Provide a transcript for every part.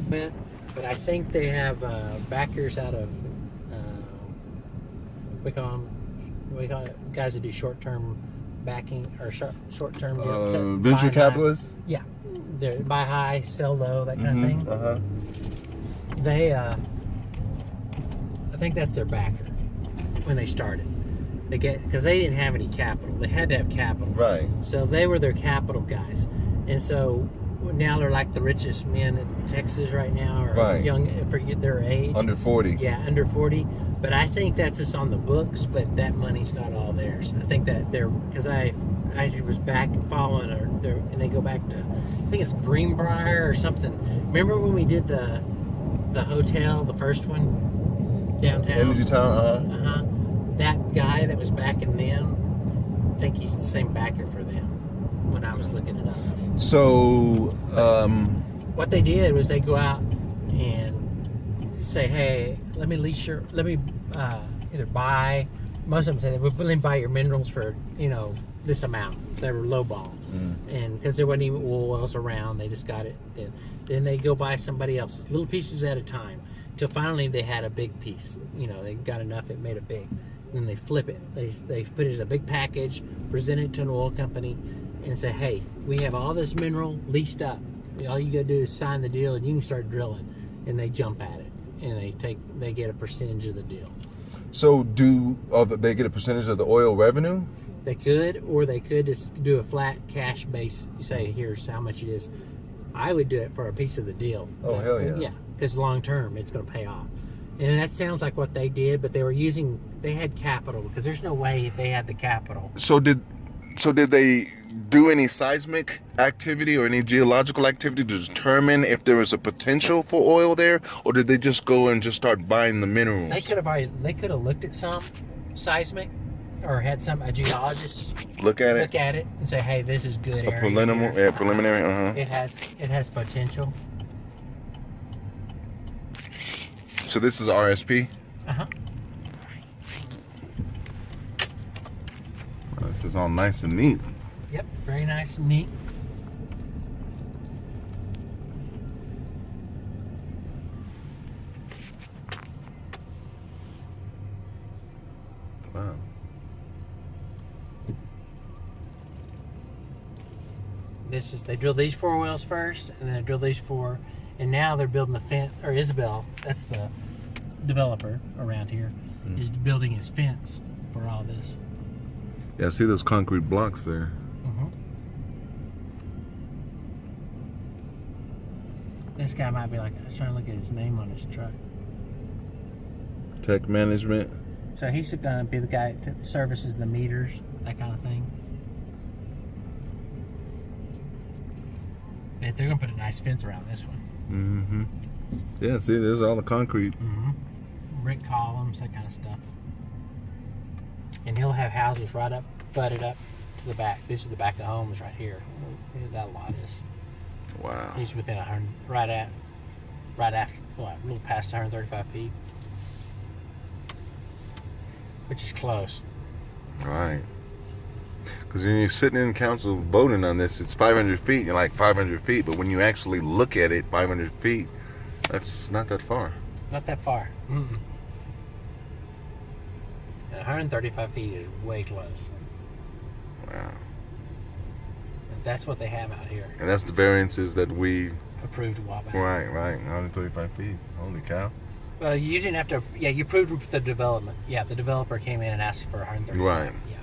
bit, but I think they have backers out of we call it guys that do short-term backing or short-term venture capitalists. Yeah, they buy high, sell low, that kind of thing. Uh-huh. They, I think that's their backer when they started. Because they didn't have any capital. They had to have capital. Right. So they were their capital guys, and so now they're like the richest men in Texas right now, or right. young for their age. Under 40. Yeah, under 40. But I think that's just on the books, but that money's not all theirs. I think that they're, because I was back following her, and they go back to, I think it's Greenbrier or something. Remember when we did the hotel, the first one, downtown? Energy Town, Uh-huh. That guy that was backing them, I think he's the same backer for them when I was looking it up. So, what they did was they go out and say, hey, let me either buy, most of them say, let me buy your minerals for, this amount. They were lowball. And because there wasn't even oil wells around, they just got it. Then they go buy somebody else's, little pieces at a time, till finally they had a big piece. They got enough, it made it big. Then they flip it. They put it as a big package, present it to an oil company, and say, hey, we have all this mineral leased up. All you got to do is sign the deal, and you can start drilling. And they jump at it, and they get a percentage of the deal. So they get a percentage of the oil revenue? They could, or they could just do a flat cash base. You say, here's how much it is. I would do it for a piece of the deal. Oh, hell yeah. Yeah, because long term, it's going to pay off. And that sounds like what they did, but they had capital, because there's no way they had the capital. So did they do any seismic activity or any geological activity to determine if there was a potential for oil there, or did they just go and just start buying the minerals? They could have looked at some seismic, or had a geologist look at it and say, hey, this is good area. Preliminary. Uh-huh. It has potential. So this is RSP? Uh-huh. This is all nice and neat. Yep, very nice and neat. Wow. They drilled these 4 wells first, and then they drilled these 4, and now they're building the fence, or Isabel, that's the developer around here, is building his fence for all this. Yeah, see those concrete blocks there. This guy might be like, I was trying to look at his name on his truck. Tech management. So he's going to be the guy that services the meters, that kind of thing. But they're going to put a nice fence around this one. Yeah, see, there's all the concrete. Brick columns, that kind of stuff. And he'll have houses butted up to the back. This is the back of homes right here. That lot is. Wow. He's within 100, right after, a little past 135 feet. Which is close. Right. Because when you're sitting in council voting on this, it's 500 feet. You're like 500 feet. But when you actually look at it, 500 feet, that's not that far. Not that far. And 135 feet is way close. Wow. And that's what they have out here. And that's the variances that we approved a while back. Right. 135 feet. Holy cow. Well, you didn't have to. Yeah, you approved the development. Yeah, the developer came in and asked for 135. Right. Yeah.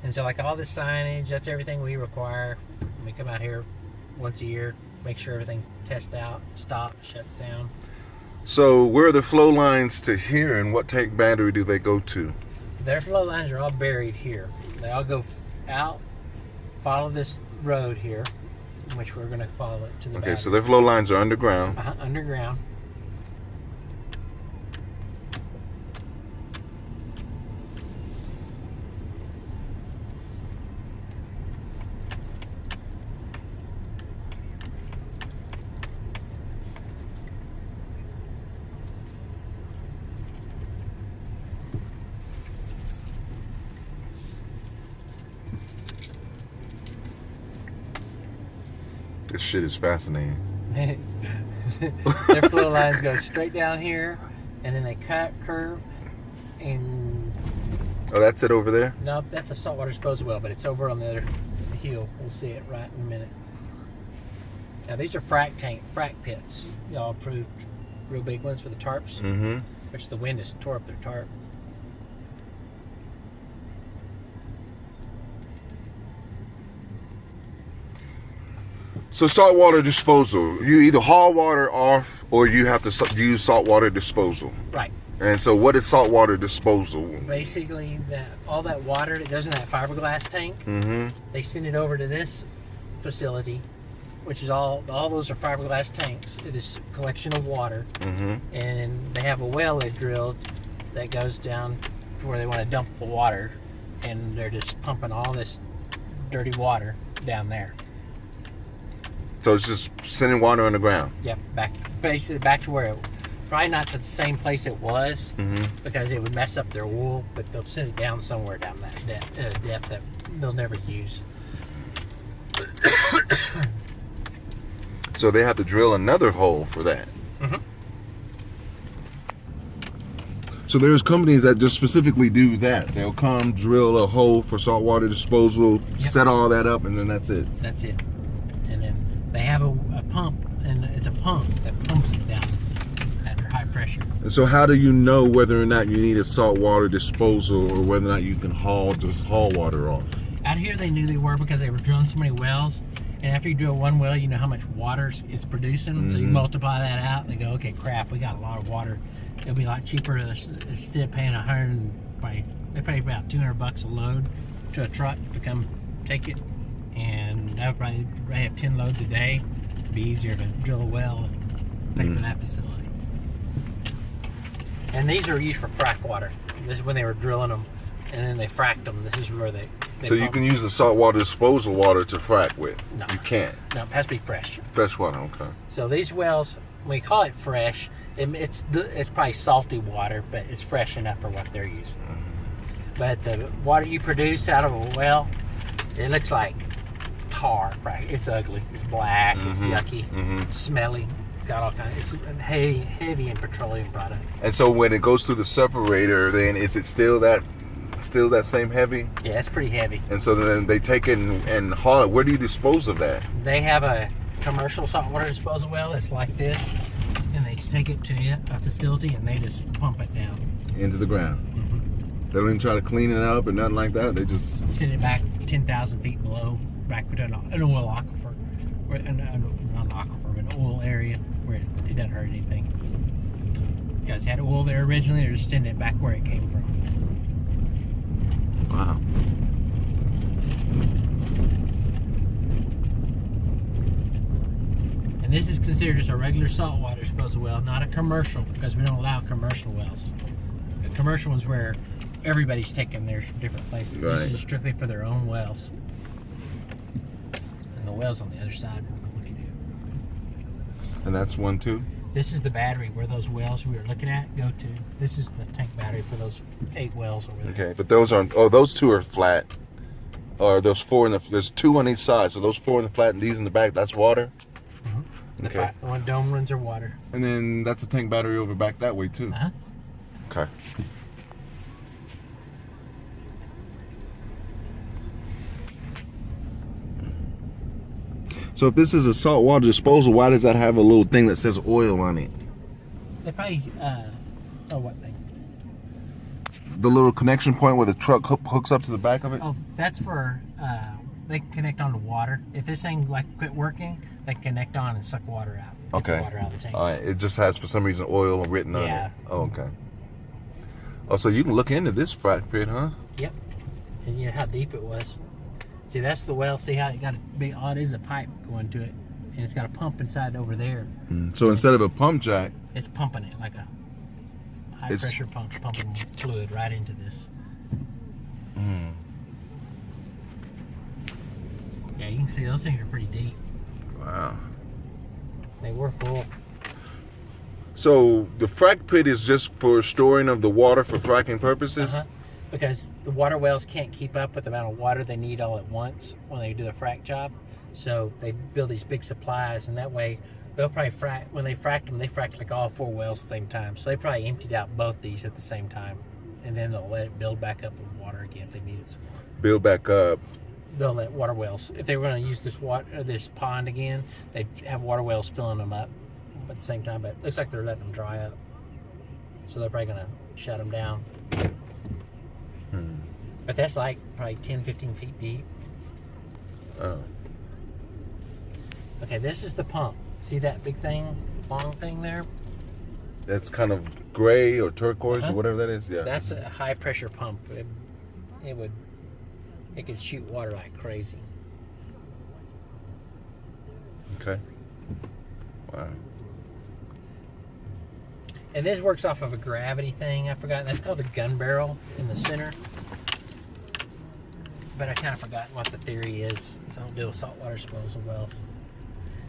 And so, like all this signage, that's everything we require. We come out here once a year, make sure everything tests out, stops, shuts down. So, where are the flow lines to here, and what tank battery do they go to? Their flow lines are all buried here. They all go out, follow this road here, which we're going to follow it to the battery. Okay, so their flow lines are underground. Underground. This shit is fascinating. Their flow lines go straight down here, and then they curve, and Oh, that's it over there? nope, that's a saltwater disposal well, but it's over on the other hill. We'll see it right in a minute. Now these are frac pits. Y'all approved real big ones for the tarps, Mm-hmm. which the wind has tore up their tarp. So saltwater disposal, you either haul water off or you have to use saltwater disposal. Right. And so what is saltwater disposal? Basically, all that water that goes in that fiberglass tank, Mm-hmm. they send it over to this facility, which is all those are fiberglass tanks. This collection of water, Mm-hmm. and they have a well they drilled that goes down to where they want to dump the water, and they're just pumping all this dirty water down there. So it's just sending water on the ground. Yep, basically back to where it, probably not to the same place it was, Mm-hmm. because it would mess up their wool, but they'll send it down somewhere down that depth that they'll never use. So they have to drill another hole for that. Mm-hmm. So there's companies that just specifically do that. They'll come drill a hole for saltwater disposal, Yep. set all that up, and then that's it. That's it. And then they have a pump, and it's a pump that pumps it down at high pressure. And so how do you know whether or not you need a saltwater disposal or whether or not you can just haul water off? Out here they knew they were because they were drilling so many wells. And after you drill one well, you know how much water it's producing. So you Mhm. multiply that out. They go, okay, crap, we got a lot of water. It'll be a lot cheaper instead of paying they pay about $200 a load to a truck to come take it. And that would probably have 10 loads a day. It'd be easier to drill a well and pay for that facility. And these are used for frack water. This is when they were drilling them, and then they fracked them. This is where they So you can use the saltwater disposal water to frack with? No. You can't? No, it has to be fresh. Fresh water, okay. So these wells, we call it fresh. It's probably salty water, but it's fresh enough for what they're using. But the water you produce out of a well, it looks like tar. Right? It's ugly. It's black. It's yucky. Smelly. Got all kinds. It's heavy in petroleum product. And so when it goes through the separator, then is it still that same heavy? Yeah, it's pretty heavy. And so then they take it and haul it. Where do you dispose of that? They have a commercial saltwater disposal well that's like this, and they take it to a facility, and they just pump it down. Into the ground. They don't even try to clean it up or nothing like that. They just Send it back 10,000 feet below, back to an oil aquifer, or not an aquifer, but an oil area where it doesn't hurt anything. You guys had oil there originally, they're just sending it back where it came from. wow. And this is considered just a regular saltwater disposal well, not a commercial, because we don't allow commercial wells. The commercial ones where everybody's taking theirs from different places. Right. This is strictly for their own wells. And the well's on the other side. We'll look at it. And that's one too? This is the battery where those wells we were looking at go to. This is the tank battery for those 8 wells over there. Okay, but those aren't. Oh, those two are flat. Or those 4 in the. There's 2 on each side. So those 4 in the flat and these in the back. That's water. Okay. The one dome runs are water. And then that's a tank battery over back that way too. Uh-huh. Okay. So if this is a saltwater disposal, why does that have a little thing that says oil on it? They probably, what thing? The little connection point where the truck hooks up to the back of it? Oh, that's for, they can connect on to water. If this thing, quit working, they can connect on and suck water out. Get the Okay. water out of the tank. All right. It just has, for some reason, oil written on Yeah. it. Oh, okay. Oh, so you can look into this frac pit, huh? Yep. And you know how deep it was. See, that's the well. See how it got a big, it is a pipe going to it. And it's got a pump inside over there. So instead of a pump jack, It's pumping it like a high It's- pressure pump, pumping fluid right into this. Yeah, you can see those things are pretty deep. wow. They were full. So the frac pit is just for storing of the water for fracking purposes? Uh-huh. because the water wells can't keep up with the amount of water they need all at once when they do the frack job. So they build these big supplies, and that way they'll probably frack. When they fracked them, they fracked like all 4 wells at the same time. So they probably emptied out both these at the same time, and then they'll let it build back up with water again if they needed some more. Build back up. They'll let water wells. If they were going to use this pond again, they'd have water wells filling them up at the same time. But it looks like they're letting them dry up, so they're probably going to shut them down. But that's like probably 10, 15 feet deep. Oh. Okay, this is the pump. See that big thing, long thing there? That's kind of gray or turquoise or whatever that is. Yeah. That's a high pressure pump. It could shoot water like crazy. Okay. Wow. And this works off of a gravity thing. I forgot. That's called a gun barrel in the center. But I kind of forgot what the theory is. So I don't deal with saltwater disposal wells.